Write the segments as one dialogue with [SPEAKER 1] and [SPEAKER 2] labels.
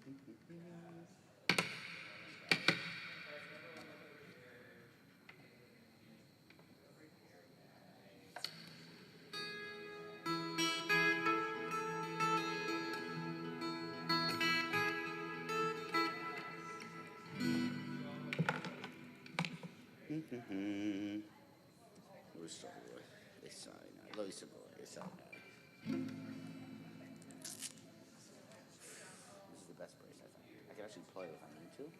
[SPEAKER 1] This is the best brace, I think. I can actually play if I need to. Is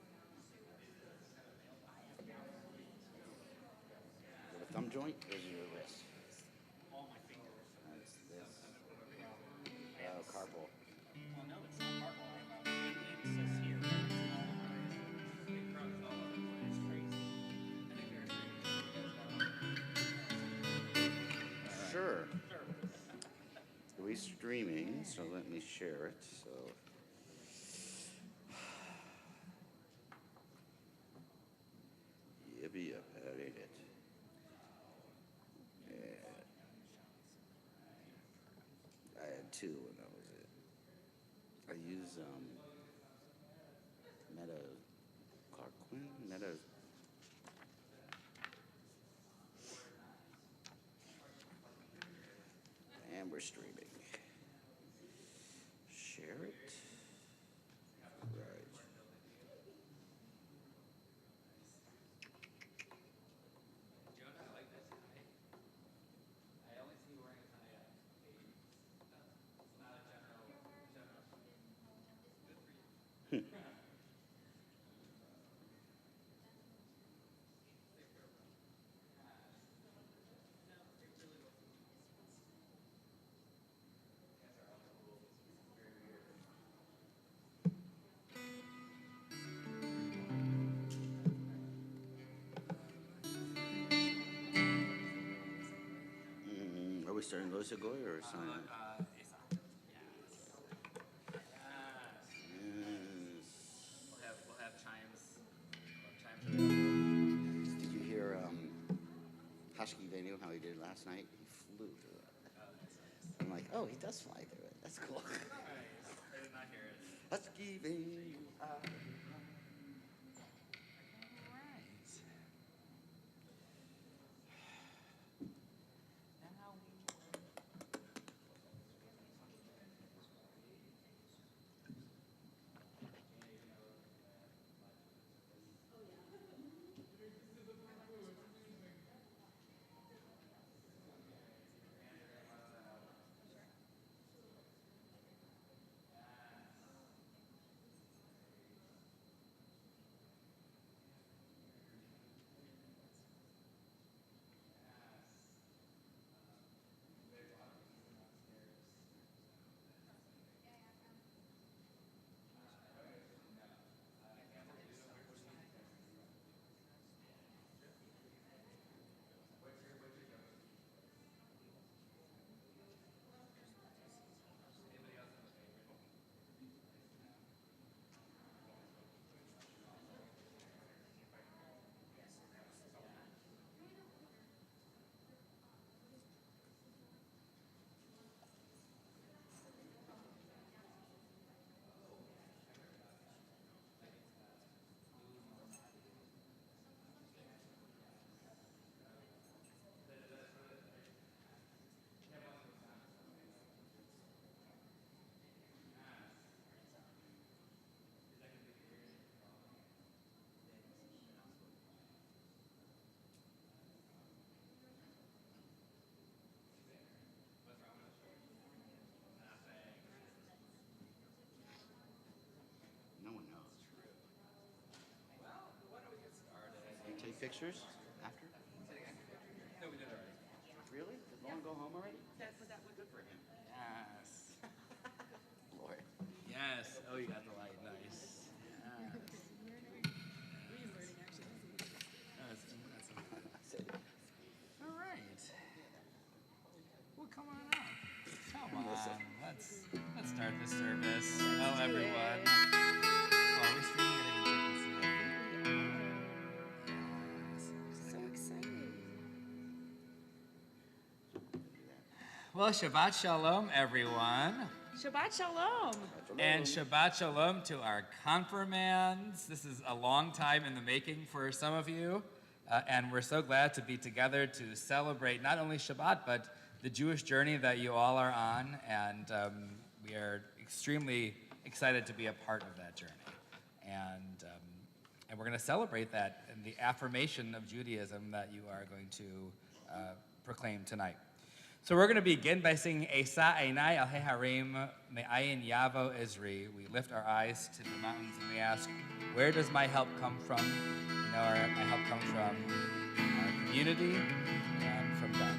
[SPEAKER 1] it a thumb joint or is it your wrist?
[SPEAKER 2] All my fingers.
[SPEAKER 1] That's this. Oh, carpal.
[SPEAKER 2] Well, no, it's not carpal. It says here. It's all over. Big crowds all over the place. Crazy. I think they're streaming.
[SPEAKER 1] Sure.
[SPEAKER 2] Sure.
[SPEAKER 1] We're streaming, so let me share it. So. Yippee up, that ain't it. Yeah. I had two and that was it. I use Meta and we're streaming. Share it. Right.
[SPEAKER 2] I only see you wearing a tie at babies. It's not a general. Good for you.
[SPEAKER 1] Are we starting Los Agoy or something?
[SPEAKER 2] Isa. Yes. Yes. We'll have chimes. We'll have chimes available.
[SPEAKER 1] Did you hear Hashki Venu, how he did last night? He flew through it.
[SPEAKER 2] Oh, that's nice.
[SPEAKER 1] I'm like, oh, he does fly through it. That's cool.
[SPEAKER 2] Nice. I did not hear it.
[SPEAKER 1] Hashki Venu.
[SPEAKER 2] All right.
[SPEAKER 1] No one knows.
[SPEAKER 2] Well, why don't we get started?
[SPEAKER 1] You take pictures after?
[SPEAKER 2] No, we did already.
[SPEAKER 1] Really? Did Lauren go home already?
[SPEAKER 2] That was good for him. Yes.
[SPEAKER 1] Lord.
[SPEAKER 2] Yes. Oh, you got the light. Nice. Yes. That's all right. Well, come on up. Come on. Let's start this service. Hello, everyone. Oh, are we streaming it?
[SPEAKER 3] So excited.
[SPEAKER 2] Well, Shabbat Shalom, everyone.
[SPEAKER 3] Shabbat Shalom.
[SPEAKER 2] And Shabbat Shalom to our confirmands. This is a long time in the making for some of you, and we're so glad to be together to celebrate not only Shabbat, but the Jewish journey that you all are on, and we are extremely excited to be a part of that journey. And we're going to celebrate that and the affirmation of Judaism that you are going to proclaim tonight. So we're going to begin by singing Esa Einai Al Harim Me'ayin Yavo Izri. We lift our eyes to the mountains and we ask, where does my help come from? You know, my help comes from our community and from God.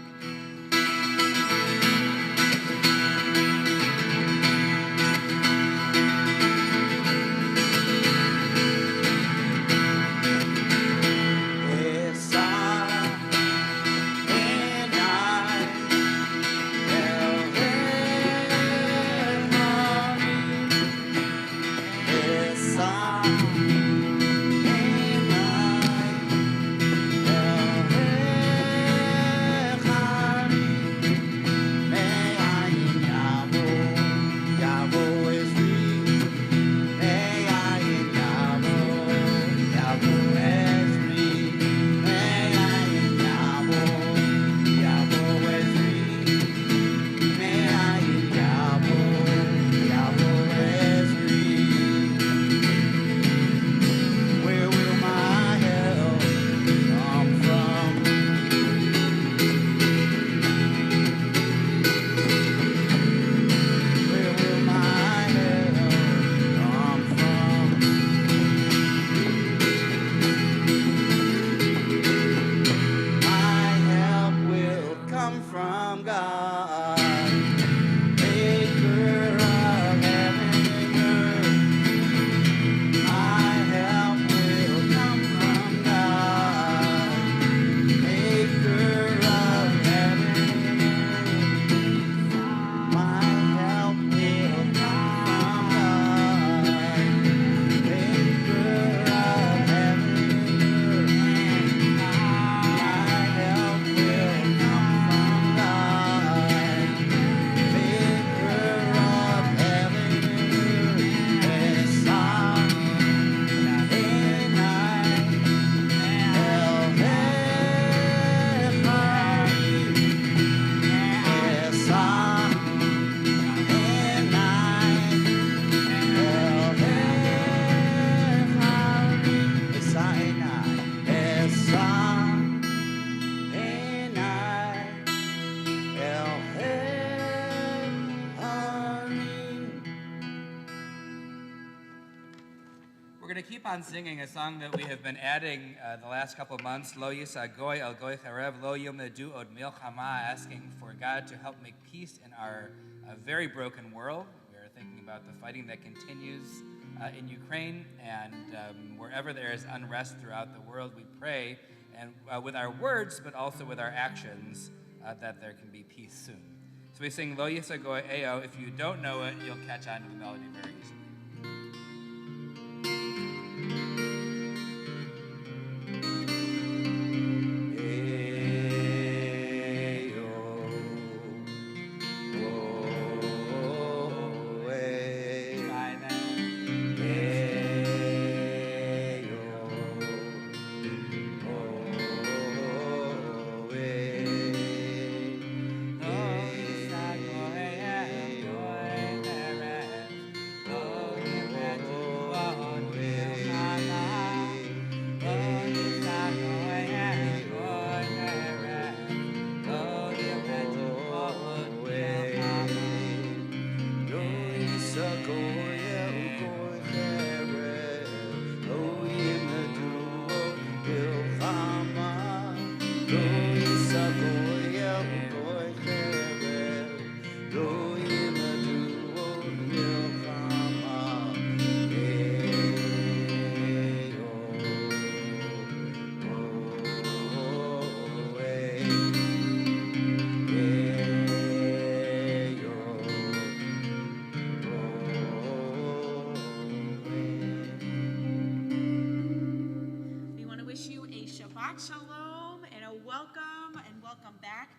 [SPEAKER 2] On singing a song that we have been adding the last couple of months, Lo Yisa Goy El Goy Charev Lo Yomedu Od Milchama, asking for God to help make peace in our very broken world. We are thinking about the fighting that continues in Ukraine, and wherever there is unrest throughout the world, we pray, and with our words, but also with our actions, that there can be peace soon. So we sing Lo Yisa Goy Eo. If you don't know it, you'll catch on to the melody very easily.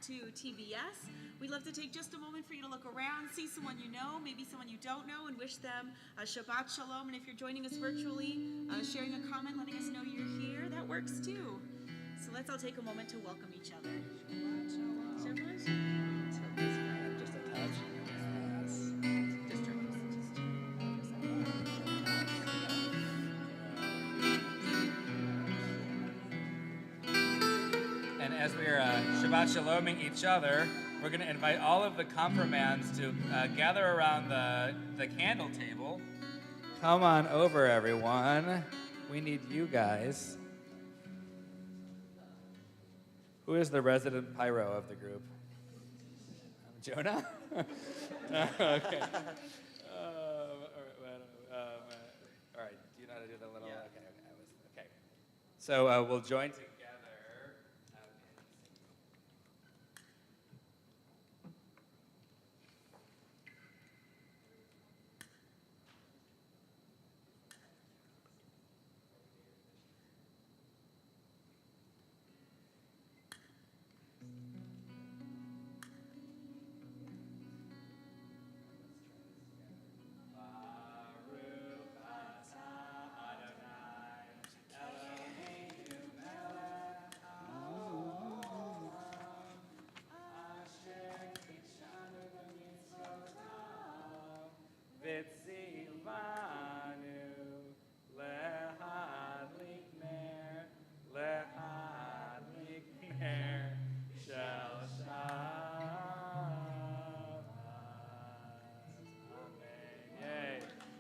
[SPEAKER 4] to TBS. We'd love to take just a moment for you to look around, see someone you know, maybe someone you don't know, and wish them a Shabbat Shalom. And if you're joining us virtually, sharing a comment, letting us know you're here, that works too. So let's all take a moment to welcome each other. Shabbat Shalom. Shabbat Shalom.
[SPEAKER 2] Tilt this way up just a touch. Yes. Just turn this. And as we are Shabbat Shaloming each other, we're going to invite all of the confirmands to gather around the candle table. Come on over, everyone. We need you guys. Who is the resident pyro of the group? Jonah? Okay. All right. Do you know how to do the little? Yeah. Okay. So we'll join together.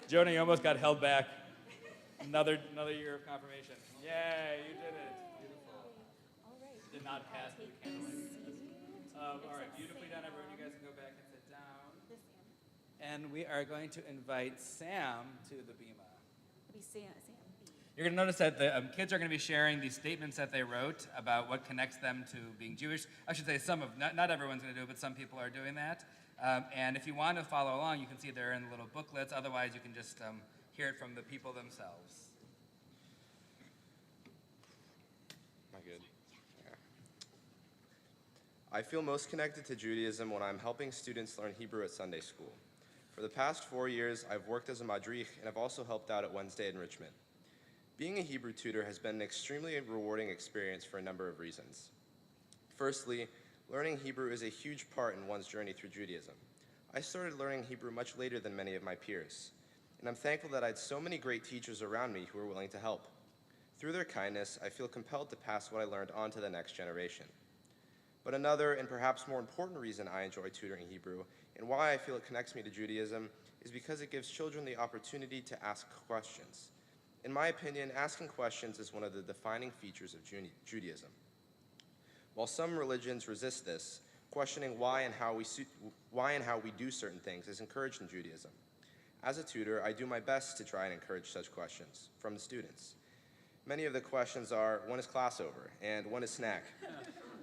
[SPEAKER 2] Jonah, you almost got held back. Another year of confirmation. Yay, you did it. Beautiful.
[SPEAKER 3] All right.
[SPEAKER 2] Did not pass the candlelight. All right, beautifully done, everyone. You guys can go back and sit down. And we are going to invite Sam to the bima. You're going to notice that the kids are going to be sharing these statements that they wrote about what connects them to being Jewish. I should say not everyone's going to do it, but some people are doing that. And if you want to follow along, you can see they're in the little booklets. Otherwise, you can just hear it from the people themselves.
[SPEAKER 5] Not good. Yeah. I feel most connected to Judaism when I'm helping students learn Hebrew at Sunday school. For the past 4 years, I've worked as a madrich, and I've also helped out at Wednesday Enrichment. Being a Hebrew tutor has been an extremely rewarding experience for a number of reasons. Firstly, learning Hebrew is a huge part in one's journey through Judaism. I started learning Hebrew much later than many of my peers, and I'm thankful that I had so many great teachers around me who were willing to help. Through their kindness, I feel compelled to pass what I learned on to the next generation. But another, and perhaps more important reason I enjoy tutoring Hebrew, and why I feel it connects me to Judaism, is because it gives children the opportunity to ask questions. In my opinion, asking questions is one of the defining features of Judaism. While some religions resist this, questioning why and how we do certain things is encouraged in Judaism. As a tutor, I do my best to try and encourage such questions from the students. Many of the questions are, when is class over, and when is snack?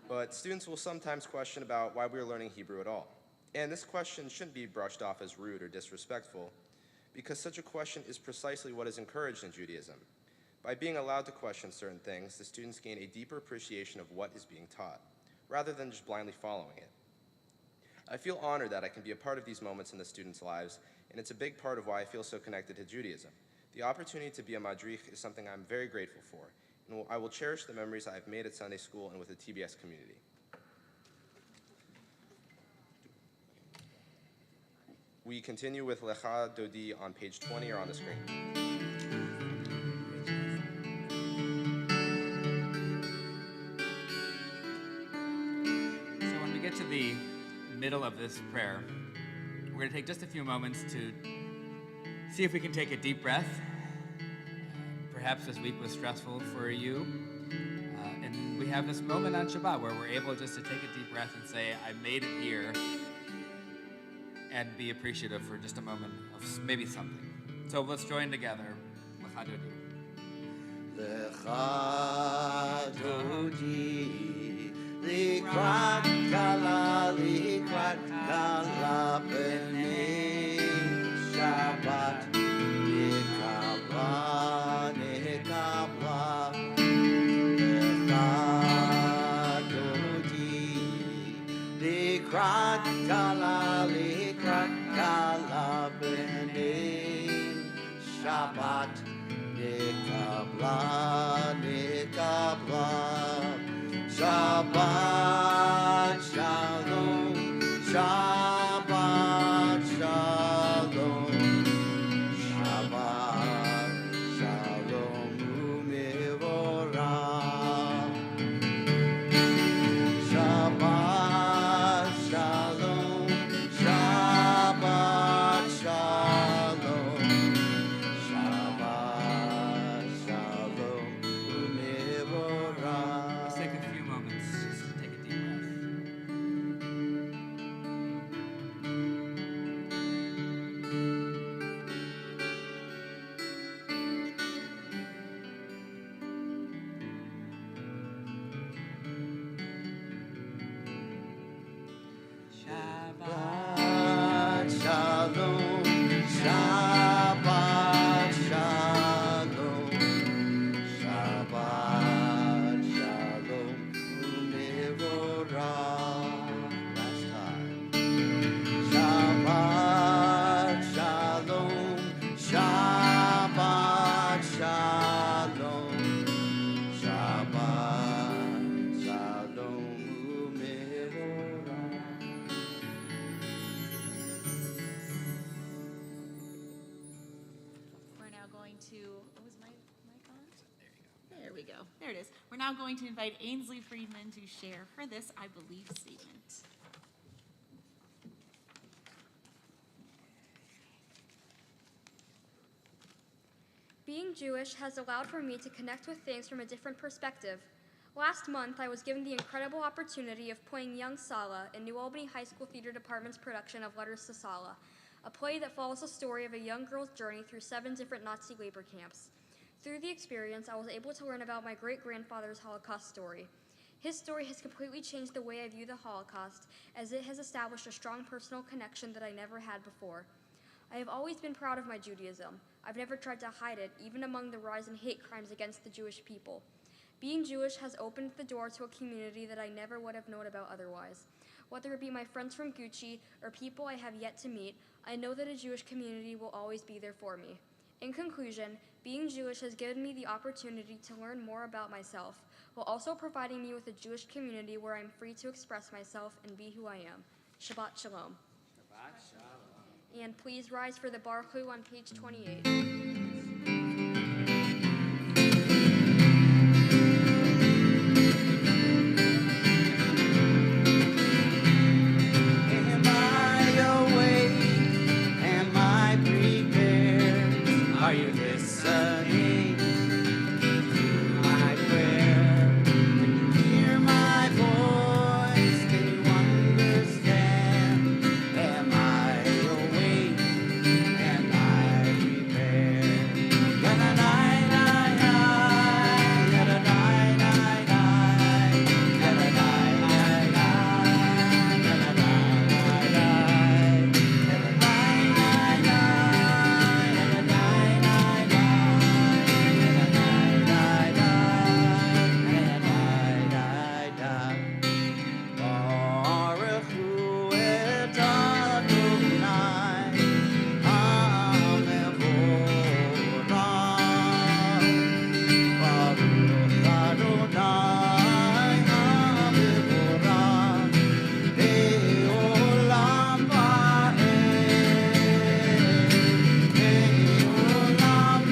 [SPEAKER 5] But students will sometimes question about why we are learning Hebrew at all. And this question shouldn't be brushed off as rude or disrespectful, because such a question is precisely what is encouraged in Judaism. By being allowed to question certain things, the students gain a deeper appreciation of what is being taught, rather than just blindly following it. I feel honored that I can be a part of these moments in the students' lives, and it's a big part of why I feel so connected to Judaism. The opportunity to be a madrich is something I'm very grateful for, and I will cherish the memories I've made at Sunday school and with the TBS community. We continue with Lecha Dodi on page 20 or on the screen.
[SPEAKER 2] So when we get to the middle of this prayer, we're going to take just a few moments to see if we can take a deep breath. Perhaps this week was stressful for you. And we have this moment on Shabbat where we're able just to take a deep breath and say, I made it here, and be appreciative for just a moment of maybe something. So let's join together. Lecha Dodi.
[SPEAKER 1] Lecha Dodi, likrat kala b'nei Shabbat, nekava, Lecha Dodi, benein Shabbat nikabla nikabla Shabbat Shalom Shabbat Shalom Shabbat Shalom umevorah Shabbat Shalom Shabbat Shalom Shabbat Shalom umevorah.
[SPEAKER 2] Let's take a few moments just to take a deep breath.
[SPEAKER 1] Shabbat Shalom, Shabbat Shalom, Shabbat Shalom, umevorah. Last time. Shabbat Shalom, Shabbat Shalom, Shabbat Shalom, umevorah.
[SPEAKER 4] We're now going to, was my mic on? There we go. There it is. We're now going to invite Ainsley Friedman to share for this I Believe statement.
[SPEAKER 6] Being Jewish has allowed for me to connect with things from a different perspective. Last month, I was given the incredible opportunity of playing young Sala in New Albany High School Theater Department's production of Letters to Sala, a play that follows the story of a young girl's journey through 7 different Nazi labor camps. Through the experience, I was able to learn about my great-grandfather's Holocaust story. His story has completely changed the way I view the Holocaust, as it has established a strong personal connection that I never had before. I have always been proud of my Judaism. I've never tried to hide it, even among the rise in hate crimes against the Jewish people. Being Jewish has opened the door to a community that I never would have known about otherwise. Whether it be my friends from Gucci or people I have yet to meet, I know that a Jewish community will always be there for me. In conclusion, being Jewish has given me the opportunity to learn more about myself, while also providing me with a Jewish community where I'm free to express myself and be who I am. Shabbat Shalom.
[SPEAKER 2] Shabbat Shalom.
[SPEAKER 6] And please rise for the Baruch Hu on page 28.
[SPEAKER 1] Am I awake? Am I prepared? Are you listening to my prayer? Can you hear my voice? Can you understand? Am I awake? Am I prepared? Baruch Hu et Adonai, Hamevorach. Baruch Adonai, Hamevorach, Le'olam va'ed, Le'olam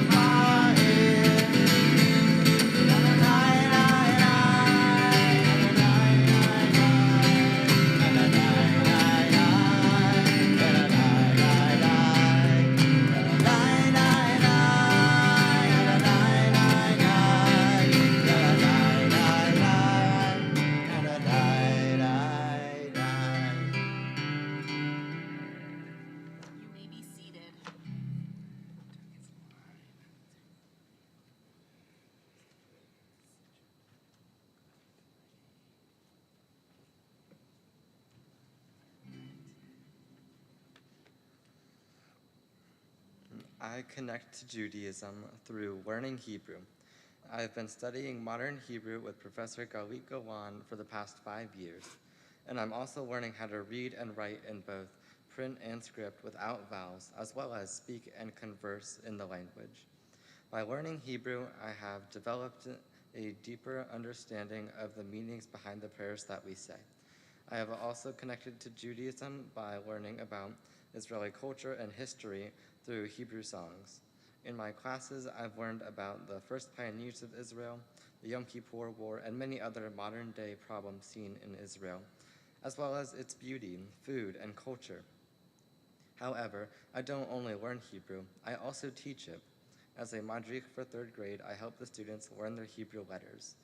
[SPEAKER 4] You may be seated.
[SPEAKER 7] I connect to Judaism through learning Hebrew. I've been studying modern Hebrew with Professor Galit Golan for the past 5 years, and I'm also learning how to read and write in both print and script without vowels, as well as speak and converse in the language. By learning Hebrew, I have developed a deeper understanding of the meanings behind the prayers that we say. I have also connected to Judaism by learning about Israeli culture and history through Hebrew songs. In my classes, I've learned about the first pioneers of Israel, the Yom Kippur War, and many other modern-day problems seen in Israel, as well as its beauty, food, and culture. However, I don't only learn Hebrew, I also teach it. As a madrich for 3rd grade, I help the students learn their Hebrew letters.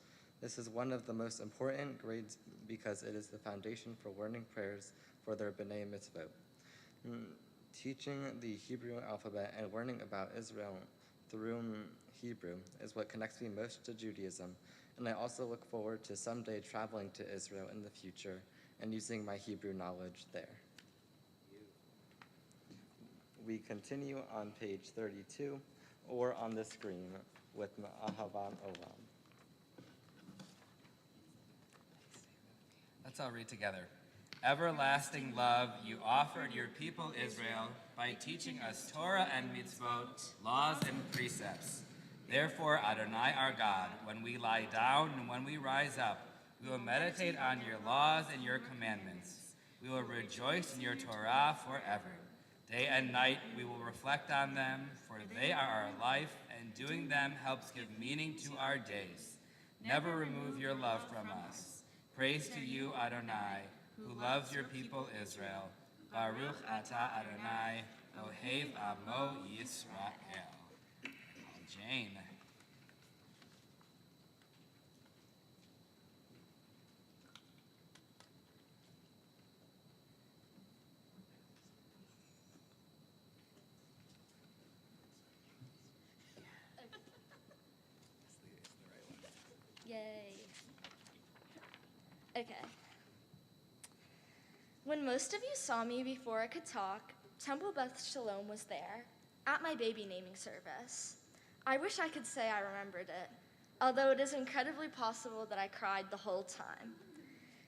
[SPEAKER 7] This is one of the most important grades because it is the foundation for learning prayers for their B'nai Mitzvot. Teaching the Hebrew alphabet and learning about Israel through Hebrew is what connects me most to Judaism, and I also look forward to someday traveling to Israel in the future and using my Hebrew knowledge there. We continue on page 32, or on the screen, with Ahavan Olam.
[SPEAKER 2] Let's all read together. Everlasting love you offered your people Israel by teaching us Torah and mitzvot, laws and precepts. Therefore, Adonai our God, when we lie down and when we rise up, we will meditate on your laws and your commandments. We will rejoice in your Torah forever. Day and night we will reflect on them, for they are our life, and doing them helps give meaning to our days. Never remove your love from us. Praise to you, Adonai, who loves your people Israel. Baruch atah Adonai, Ohev Amo Yisrael. Jane.
[SPEAKER 6] Yay. Okay. When most of you saw me before I could talk, Temple Beth Shalom was there at my baby naming service. I wish I could say I remembered it, although it is incredibly possible that I cried the whole time.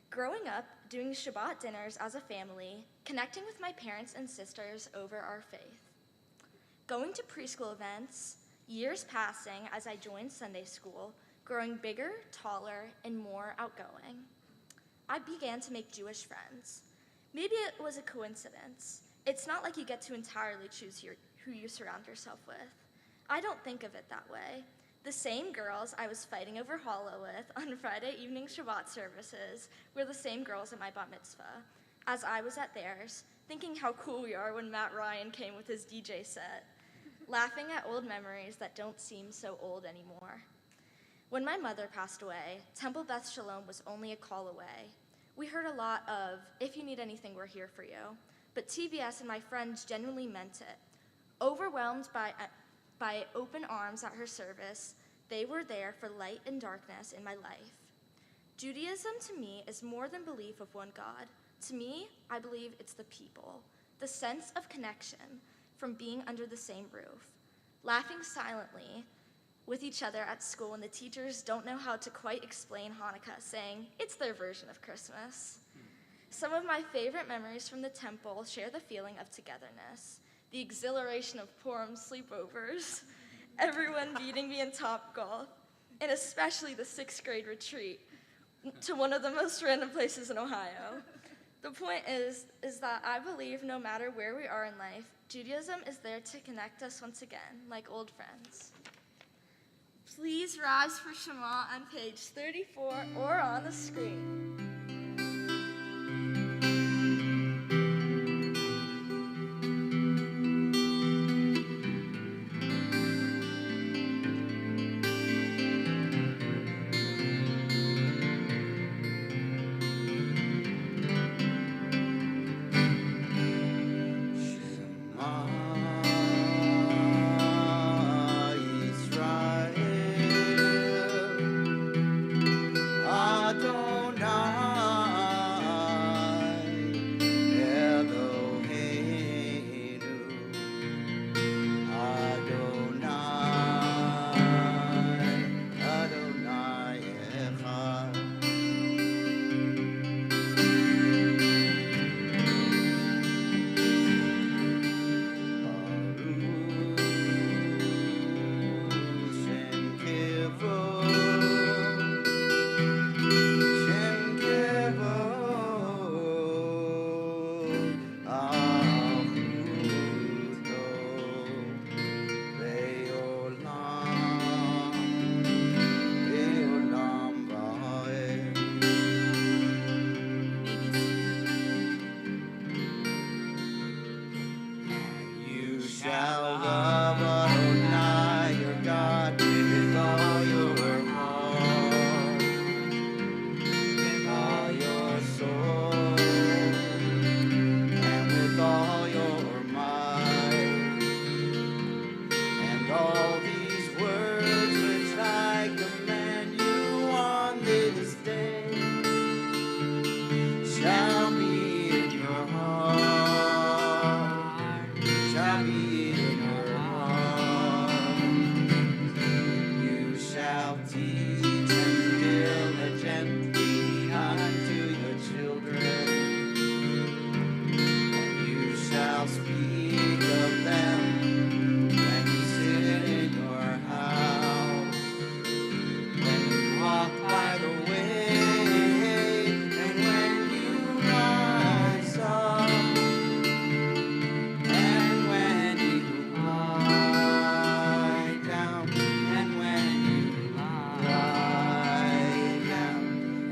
[SPEAKER 6] Growing up, doing Shabbat dinners as a family, connecting with my parents and sisters over our faith. Going to preschool events, years passing as I joined Sunday school, growing bigger, taller, and more outgoing. I began to make Jewish friends. Maybe it was a coincidence. It's not like you get to entirely choose who you surround yourself with. I don't think of it that way. The same girls I was fighting over challah with on Friday evening Shabbat services were the same girls at my bat mitzvah, as I was at theirs, thinking how cool we are when Matt Ryan came with his DJ set, laughing at old memories that don't seem so old anymore. When my mother passed away, Temple Beth Shalom was only a call away. We heard a lot of, if you need anything, we're here for you. But TBS and my friends genuinely meant it. Overwhelmed by open arms at her service, they were there for light and darkness in my life. Judaism to me is more than belief of one God. To me, I believe it's the people, the sense of connection from being under the same roof, laughing silently with each other at school when the teachers don't know how to quite explain Hanukkah, saying it's their version of Christmas. Some of my favorite memories from the temple share the feeling of togetherness, the exhilaration of Purim sleepovers, everyone beating me in Topgolf, and especially the 6th grade retreat to one of the most random places in Ohio. The point is that I believe no matter where we are in life, Judaism is there to connect us once again, like old friends. Please rise for Shema on page 34 or on the screen.
[SPEAKER 1] Adonai shall love Adonai your God with all your heart, with all your soul, and with all your might. And all these words which I command you on this day shall be in your heart, shall be in your heart. You shall teach them diligently unto your children, and you shall speak of them when you sit in your house, when you walk by the way, and when you rise up, and when you lie down, and when you lie down,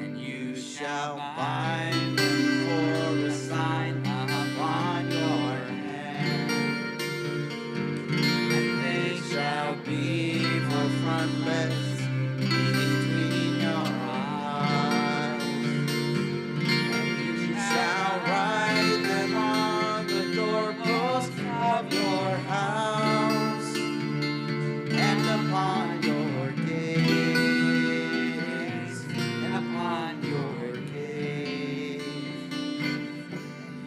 [SPEAKER 1] and you shall bind them for a sign upon your hand, and they shall be for frontlets between your eyes. And you shall write them on the doorpost of your house and upon your gates, and upon your gates.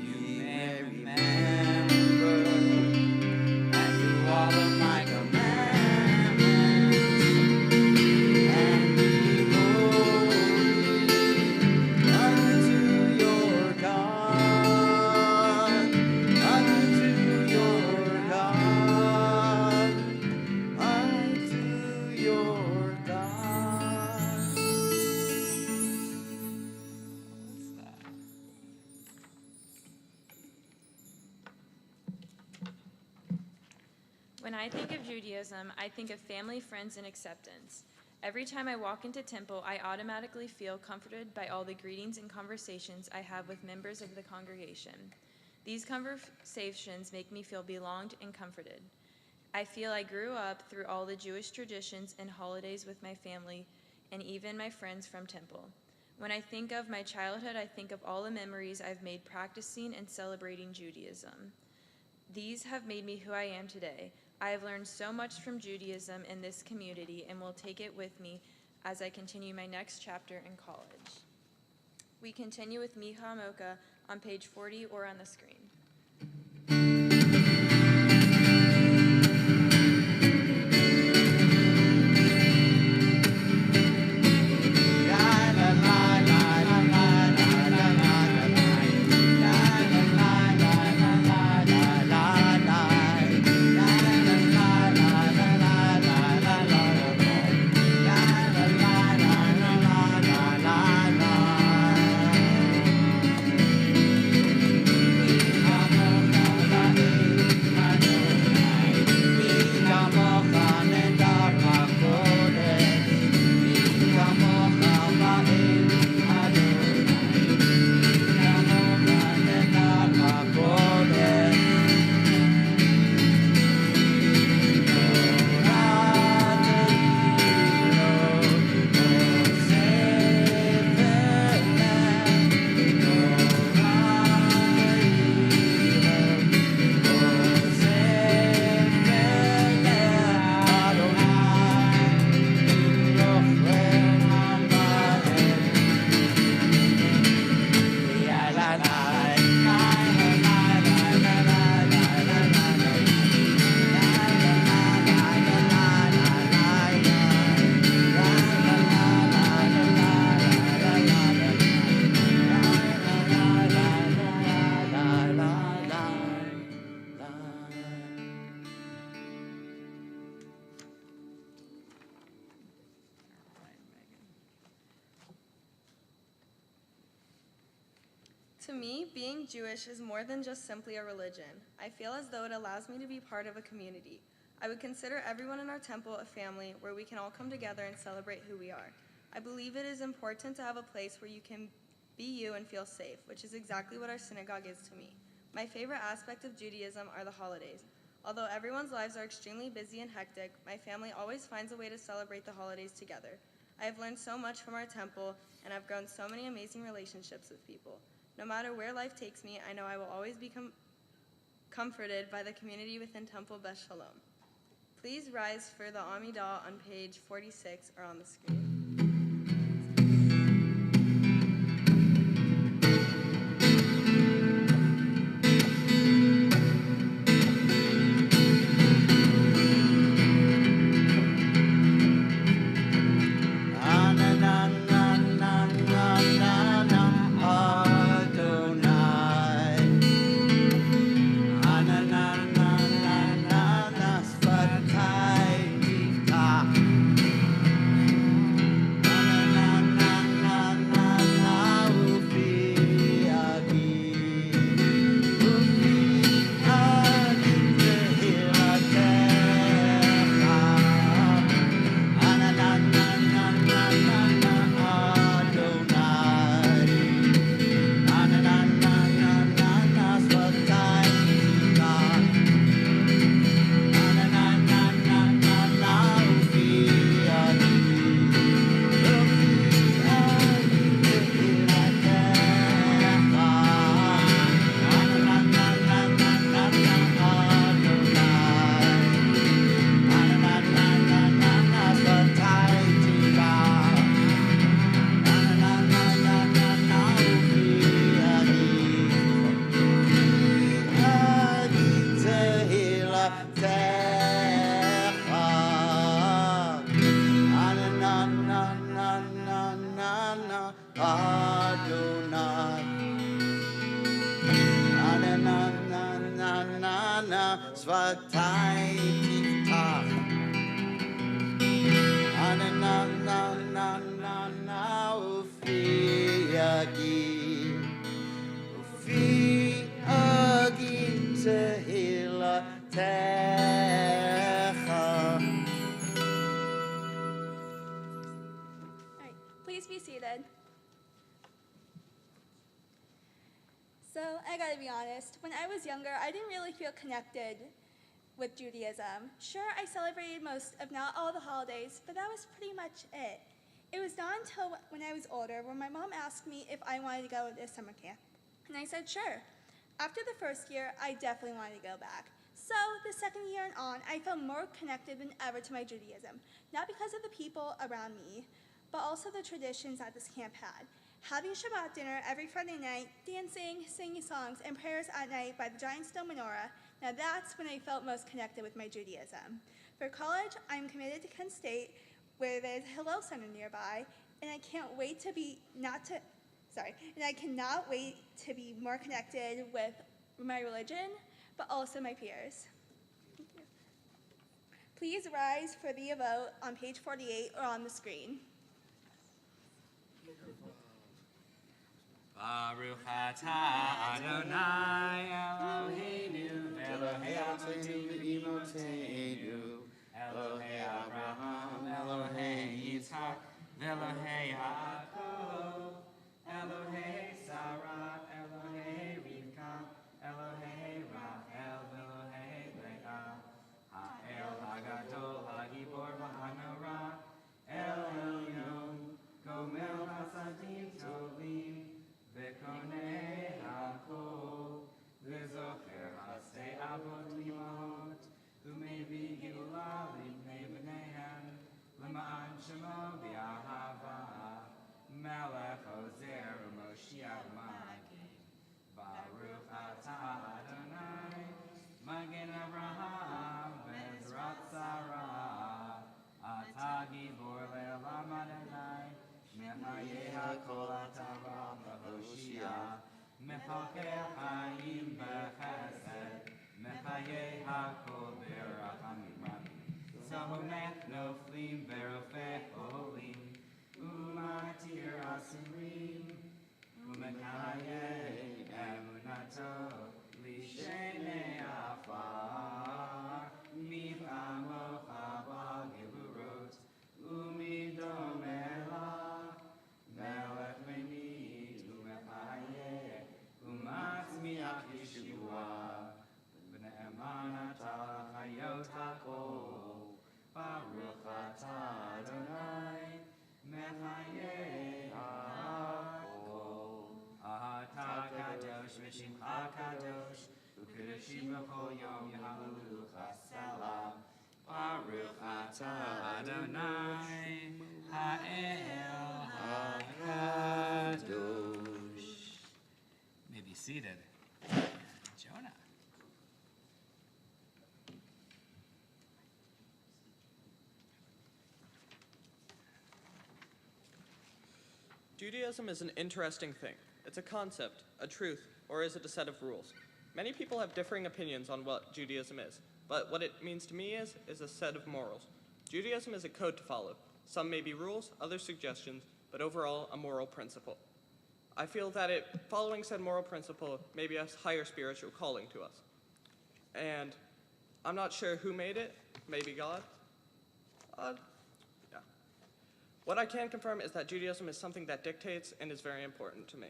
[SPEAKER 1] You may remember and do all of my commandments, and be holy unto your God, unto your God, unto your God.
[SPEAKER 2] What's that?
[SPEAKER 3] When I think of Judaism, I think of family, friends, and acceptance. Every time I walk into temple, I automatically feel comforted by all the greetings and conversations I have with members of the congregation. These conversations make me feel belonged and comforted. I feel I grew up through all the Jewish traditions and holidays with my family and even my friends from temple. When I think of my childhood, I think of all the memories I've made practicing and celebrating Judaism. These have made me who I am today. I have learned so much from Judaism in this community and will take it with me as I continue my next chapter in college. We continue with Micha Mocha on page 40 or on the screen.
[SPEAKER 8] To me, being Jewish is more than just simply a religion. I feel as though it allows me to be part of a community. I would consider everyone in our temple a family where we can all come together and celebrate who we are. I believe it is important to have a place where you can be you and feel safe, which is exactly what our synagogue is to me. My favorite aspect of Judaism are the holidays. Although everyone's lives are extremely busy and hectic, my family always finds a way to celebrate the holidays together. I have learned so much from our temple, and I've grown so many amazing relationships with people. No matter where life takes me, I know I will always be comforted by the community within Temple Beth Shalom. Please rise for the Amidah on page 46 or on the screen.
[SPEAKER 9] Please be seated. So, I gotta be honest, when I was younger, I didn't really feel connected with Judaism. Sure, I celebrated most, if not all, the holidays, but that was pretty much it. It was not until when I was older when my mom asked me if I wanted to go to summer camp. And I said, sure. After the first year, I definitely wanted to go back. So, the second year and on, I felt more connected than ever to my Judaism, not because of the people around me, but also the traditions that this camp had. Having Shabbat dinner every Friday night, dancing, singing songs, and prayers at night by the giant stone menorah, now that's when I felt most connected with my Judaism. For college, I'm committed to Kent State, where there's a Hillel Center nearby, and I cannot wait to be more connected with my religion, but also my peers. Thank you. Please rise for the vote on page 48 or on the screen.
[SPEAKER 2] Baruch atah Adonai Eloheinu Elohei Avotenu v'Imotenu Elohei Abraham Elohei Yitzhak Elohei Yaakov Elohei Sarah Elohei Rivka Elohei Rachel Elohei Leah Ha'el Hagadol Hagibor V'Hanora El Elyon Gomel Hasadim Tovim V'konei hakol, v'zocher hasei avot l'imahot, u'mevi geula l'ibnei b'neihem, l'ma'an shemo v'yahava, melech ozer u'moshiach magen. Baruch atah Adonai, magen Avraham v'ezrat Sarah, atah gibor le'olam Adonai, Mechaye hakol atava v'hoshia, Mechalkei chaim b'chesed, Mechaye hakol b'rachamim rabim, Zahomech noflim v'rofeh olim, Umatir asurim, Umechaye emunato l'shenei afar, Michamocha b'geburot, Umidomela. Melech Menid u'Mechaye u'Matzmiach Yeshua v'Ne'eman atah Kedoshim b'chol yom yahalelucha selam. Baruch atah Adonai ha'el hakadosh. You may be seated. Jonah.
[SPEAKER 10] Judaism is an interesting thing. It's a concept, a truth, or is it a set of rules? Many people have differing opinions on what Judaism is, but what it means to me is a set of morals. Judaism is a code to follow. Some may be rules, others suggestions, but overall a moral principle. I feel that following said moral principle may be a higher spiritual calling to us. And I'm not sure who made it, maybe God. Yeah. What I can confirm is that Judaism is something that dictates and is very important to me.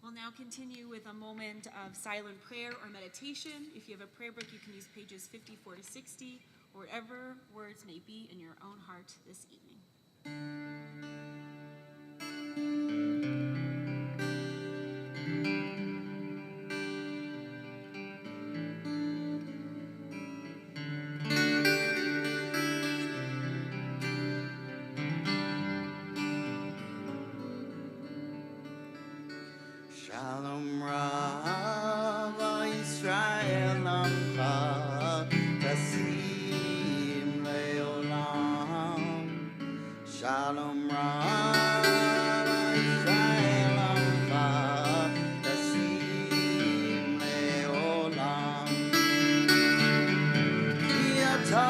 [SPEAKER 4] We'll now continue with a moment of silent prayer or meditation. If you have a prayer book, you can use pages 54 to 60, or whatever words may be in your own heart this evening.
[SPEAKER 1] Shalom Rav Yisrael Amcha Tasim Leolam. Shalom Rav Yisrael Amcha Tasim Leolam. Ki Ata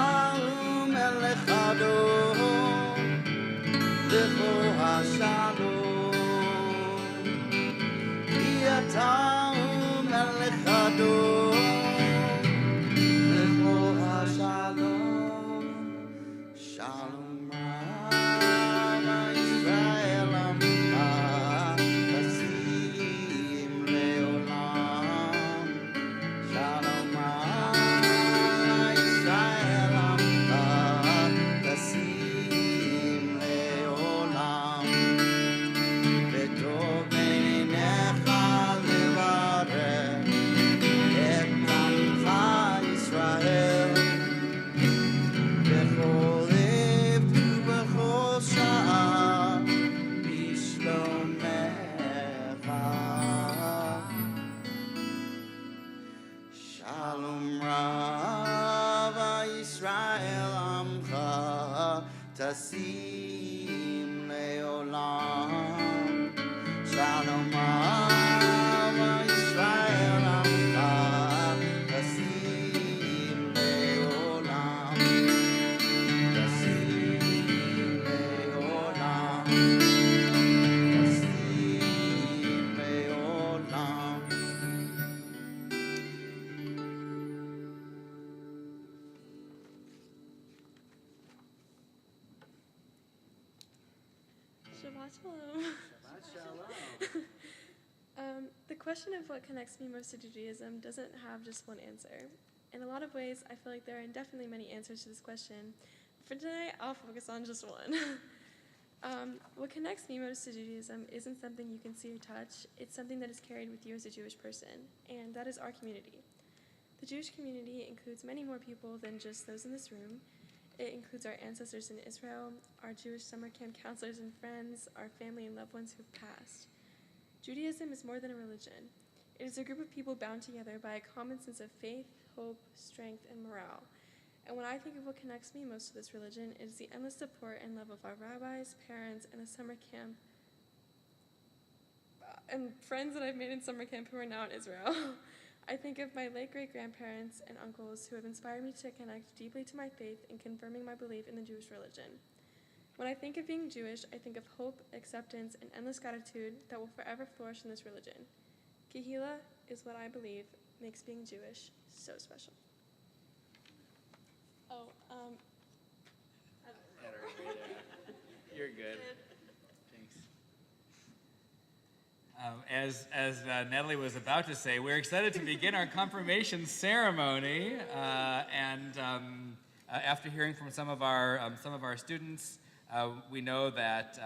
[SPEAKER 1] Melech Adon Lecho HaShalom. Atah Melech Adon Lecho HaShalom. Shalom Rav Yisrael Amcha Tasim Leolam. Shalom Rav Yisrael Amcha Tasim Leolam. V'tov beinecha levarech et amcha Yisrael. B'chol lev ובכל שעה בשלומך. Shalom Rav Yisrael Amcha Tasim Leolam. Shalom Rav Yisrael Amcha Tasim Leolam. Tasim Leolam. Tasim Leolam.
[SPEAKER 11] Shabbat Shalom. The question of what connects me most to Judaism doesn't have just one answer. In a lot of ways, I feel like there are definitely many answers to this question. For today, I'll focus on just one. What connects me most to Judaism isn't something you can see or touch. It's something that is carried with you as a Jewish person, and that is our community. The Jewish community includes many more people than just those in this room. It includes our ancestors in Israel, our Jewish summer camp counselors and friends, our family and loved ones who have passed. Judaism is more than a religion. It is a group of people bound together by a common sense of faith, hope, strength, and morale. And when I think of what connects me most to this religion, it is the endless support and love of our rabbis, parents, and the summer camp, and friends that I've made in summer camp who are now in Israel. I think of my late great-grandparents and uncles who have inspired me to connect deeply to my faith in confirming my belief in the Jewish religion. When I think of being Jewish, I think of hope, acceptance, and endless gratitude that will forever flourish in this religion. Kehila is what I believe makes being Jewish so special.
[SPEAKER 2] You're good. Thanks. As Natalie was about to say, we're excited to begin our confirmation ceremony, and after hearing from some of our students, we know that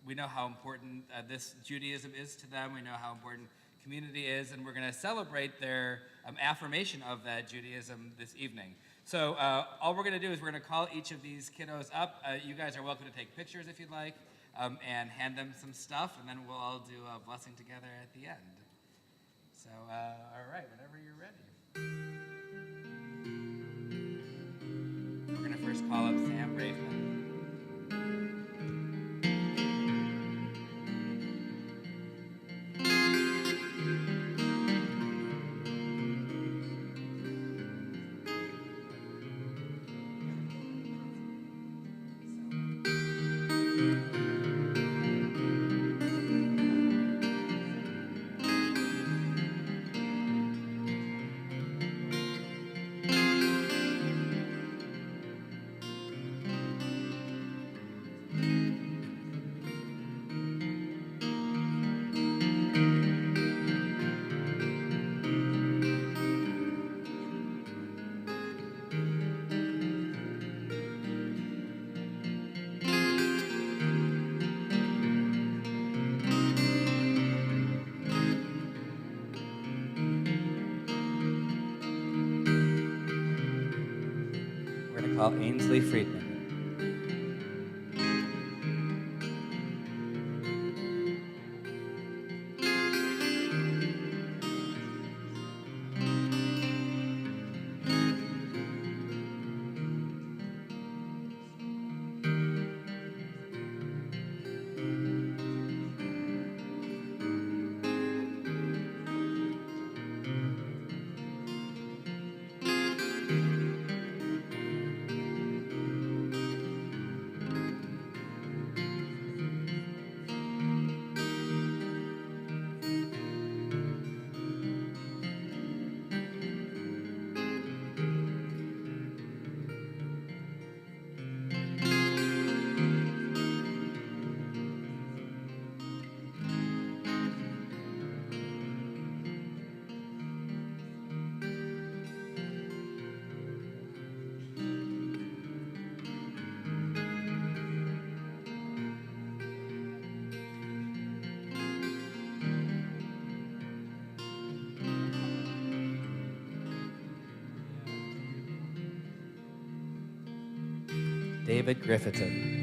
[SPEAKER 2] we know how important this Judaism is to them. We know how important community is, and we're going to celebrate their affirmation of that Judaism this evening. So all we're going to do is we're going to call each of these kiddos up. You guys are welcome to take pictures if you'd like, and hand them some stuff, and then we'll all do a blessing together at the end. So, all right, whenever you're ready. We're going to first call up Sam Braveman. We're going to call Ainsley Friedman. David Griffithson.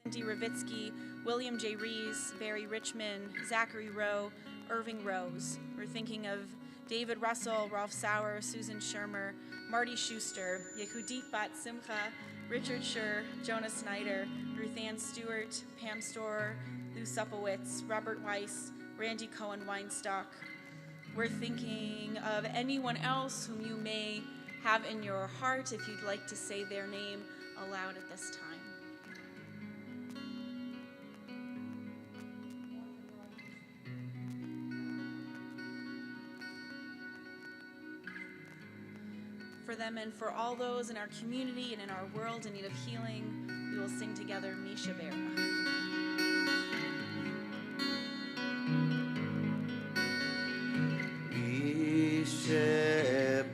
[SPEAKER 4] D. Ravitsky, William J. Rees, Barry Richmond, Zachary Rowe, Irving Rose. We're thinking of David Russell, Rolf Sauer, Susan Shermer, Marty Schuster, Yehudit Bat Simcha, Richard Schur, Jonah Snyder, Ruth Ann Stewart, Pam Storer, Lou Supowitz, Robert Weiss, Randy Cohen Weinstock. We're thinking of anyone else whom you may have in your heart if you'd like to say their name aloud at this time. For them and for all those in our community and in our world in need of healing, we will sing together Misha Berach.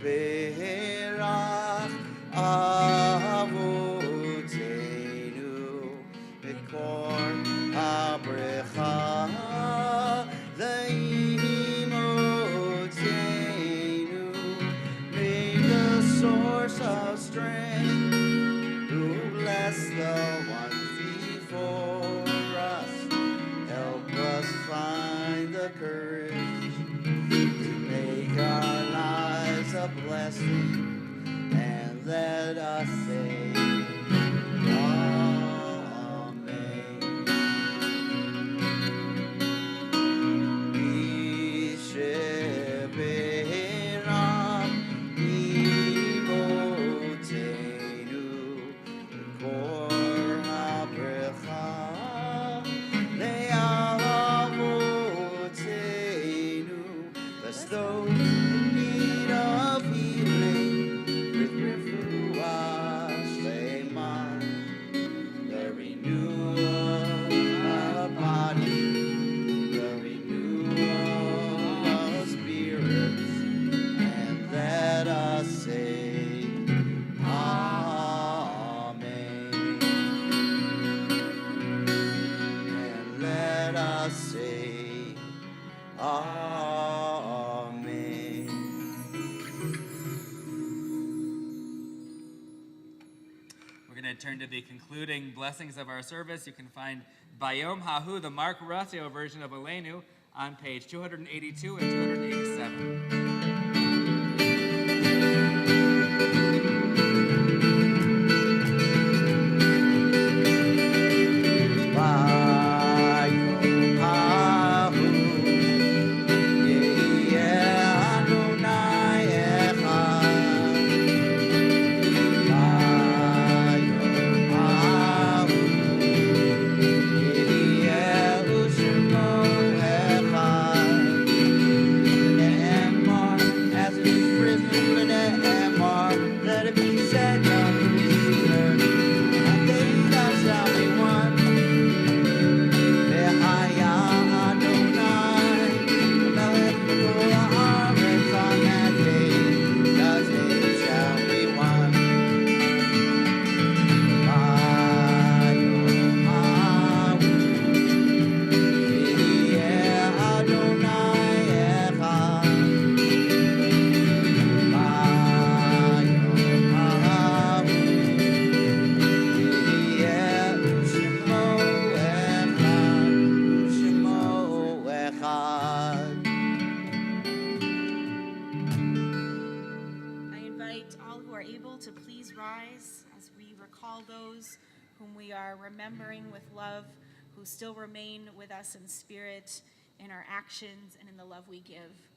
[SPEAKER 1] Berach Avotenu Bekor HaBrecha Leimotenu. May the source of strength who bless the ones before us help us find the courage to make our lives a blessing, and let us say Amen. Yisheberach Imotenu Kor HaBrecha Le'avotenu. Bless those in need of healing with refuah shlema, the renewal of body, the renewal of spirits, and let us say Amen. And let us say Amen.
[SPEAKER 2] We're going to turn to the concluding blessings of our service. You can find Bayom Hahu, the Mark Ratio version of Aleinu, on page 282 and 287.
[SPEAKER 1] Bayom Hahu, Yeh Adonai Echad. Bayom Hahu, Yeh U'Shemo Echad. Ne'emar, as it is written, Ne'emar, let it be said unto Peter, and they that shall be one. Ve'haya Adonai, Melech b'kol haaretz on that day, 'cause they shall be one. Bayom Hahu, Yeh Adonai Echad. Bayom Hahu, Yeh U'Shemo Echad, U'Shemo Echad.
[SPEAKER 4] I invite all who are able to please rise as we recall those whom we are remembering with love, who still remain with us in spirit, in our actions, and in the love we give.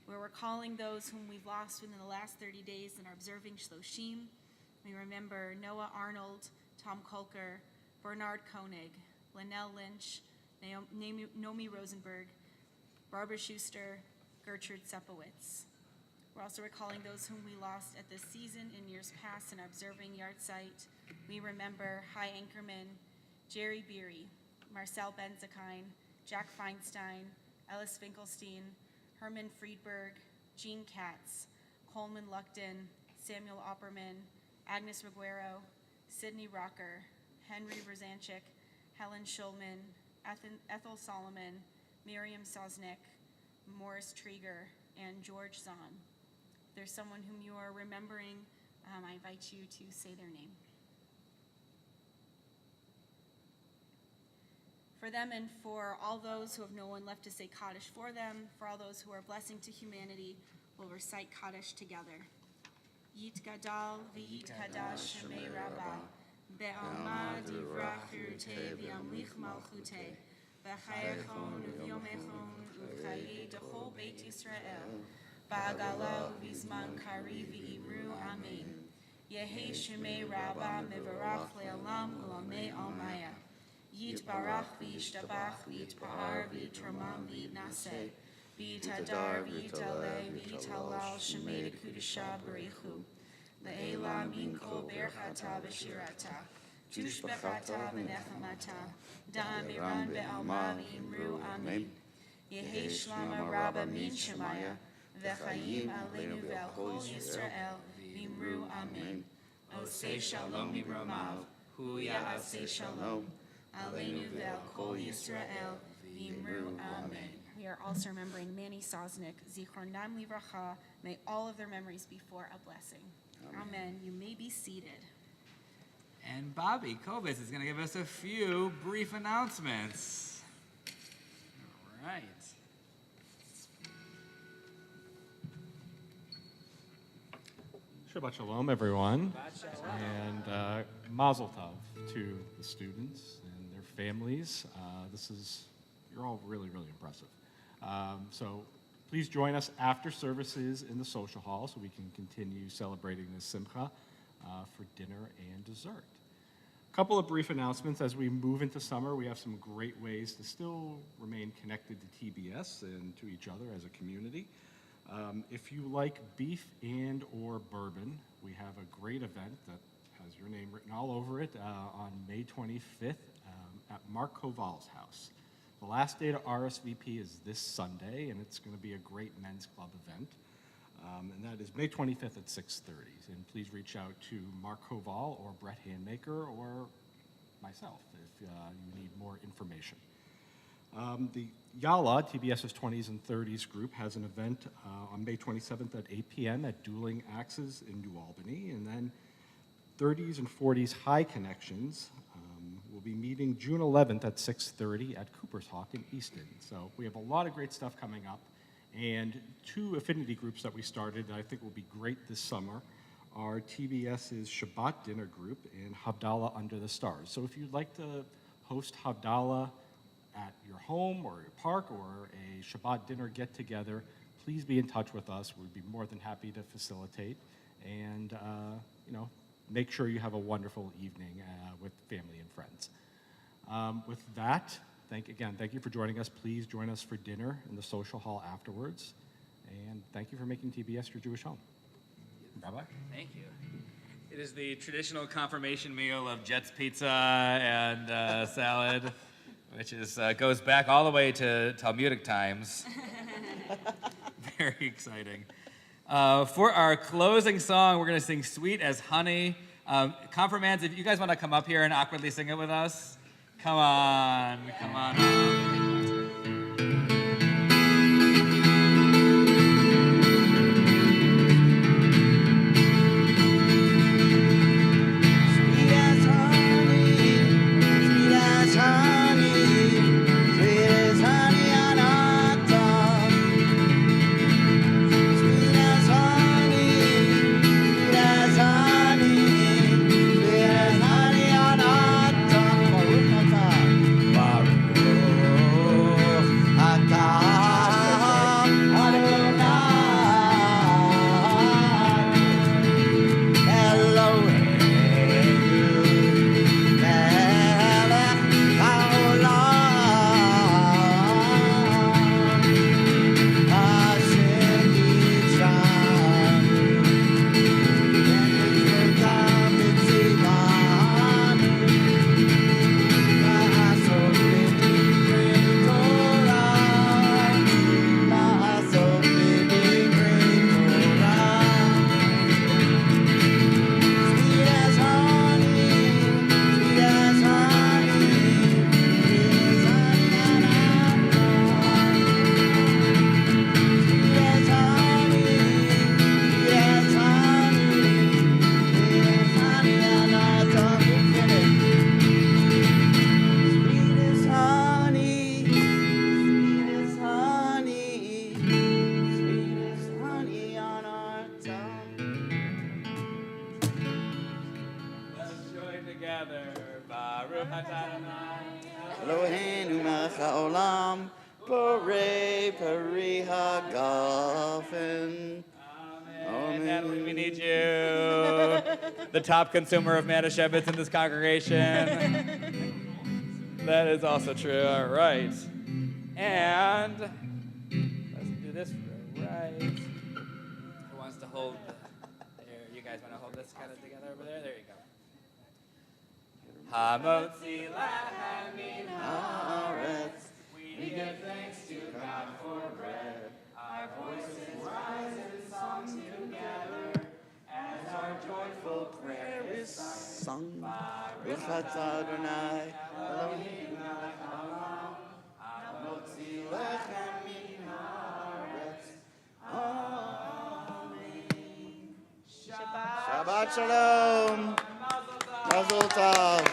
[SPEAKER 4] We're recalling those whom we've lost within the last 30 days and are observing Shloshim. We remember Noah Arnold, Tom Kolker, Bernard Koenig, Linnell Lynch, Naomi Rosenberg, Barbara Schuster, Gertrude Sepowitz. We're also recalling those whom we lost at this season in years past and are observing Yahrzeit. We remember Hy Ankerman, Jerry Beery, Marcel Benzakine, Jack Feinstein, Ellis Finkelstein, Herman Friedberg, Jean Katz, Coleman Luckton, Samuel Opperman, Agnes Reguero, Sidney Rocker, Henry Rozanchik, Helen Schulman, Ethel Solomon, Miriam Sosnick, Morris Trieger, and George Zahn. If there's someone whom you are remembering, I invite you to say their name. for them and for all those who have no one left to say Kaddish for them, for all those who are a blessing to humanity, we'll recite Kaddish together. Yit Gadal v'yit Kadash Shemei Rabbah, Be'alma divrach chirutei v'yamlich malchutei, B'chayechon u'vyomechon u'chayei dechol Beit Yisrael, Ba'agala u'vizman kari v'imru Amen. Yehi Shemei Rabbah mevarach le'alam u'amei almaya. Yit barach v'yishtabach v'yitpa'ar v'yitramam v'yitnaseh, v'yitadar v'yitaleh v'yitalal shemei dekudisha b'reichu. Le'ela min kol berchata v'shirata, tushbechata v'nechamata, da'amiran be'alma v'imru amen. Yehi shlama rabba min shemaya, v'chayim aleinu ve'al kol Yisrael v'imru amen. Osei shalom mimromav, hu ya'aseh shalom. Aleinu ve'al kol Yisrael v'imru amen. We are also remembering Manny Sosnick, Zichronam Livracha. May all of their memories be for a blessing. Amen. You may be seated.
[SPEAKER 2] And Bobby Kobus is going to give us a few brief announcements. All right.
[SPEAKER 12] Shabbat Shalom, everyone. And Mazel Tov to the students and their families. You're all really, really impressive. So please join us after services in the social hall so we can continue celebrating this Simcha for dinner and dessert. A couple of brief announcements. As we move into summer, we have some great ways to still remain connected to TBS and to each other as a community. If you like beef and or bourbon, we have a great event that has your name written all over it on May 25th at Mark Koval's house. The last day to RSVP is this Sunday, and it's going to be a great men's club event. And that is May 25th at 6:30. And please reach out to Mark Koval or Brett Handmaker or myself if you need more information. The Yala, TBS's 20s and 30s group, has an event on May 27th at 8 p.m. at Dueling Axes in New Albany. And then 30s and 40s High Connections will be meeting June 11th at 6:30 at Cooper's Hawk in Easton. So we have a lot of great stuff coming up. And two affinity groups that we started that I think will be great this summer are TBS's Shabbat dinner group and Havdalah Under the Stars. So if you'd like to host Havdalah at your home or your park or a Shabbat dinner get-together, please be in touch with us. We'd be more than happy to facilitate and, make sure you have a wonderful evening with family and friends. With that, thank you for joining us. Please join us for dinner in the social hall afterwards. And thank you for making TBS your Jewish home. Bye-bye.
[SPEAKER 2] Thank you. It is the traditional confirmation meal of Jets Pizza and salad, which goes back all the way to Talmudic times. Very exciting. For our closing song, we're going to sing Sweet as Honey. Confirmands, if you guys want to come up here and awkwardly sing it with us, come on up.
[SPEAKER 1] Baruch Eloheinu melech haolam, borei peri hagafen.
[SPEAKER 2] And Natalie, we need you. The top consumer of Manischewitz in this congregation. That is also true. All right. And let's do this right. Who wants to hold? There, you guys want to hold this kind of together over there? There you go. Hamotzi lechem min haaretz. We give thanks to God for bread. Our voices rise in song together as our joyful prayer is sung.
[SPEAKER 1] Baruch atah Adonai, Eloheinu melech haolam, hamotzi lechem min haaretz. Amen. Shabbat Shalom. Mazel Tov.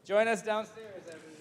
[SPEAKER 2] Join us downstairs, everyone.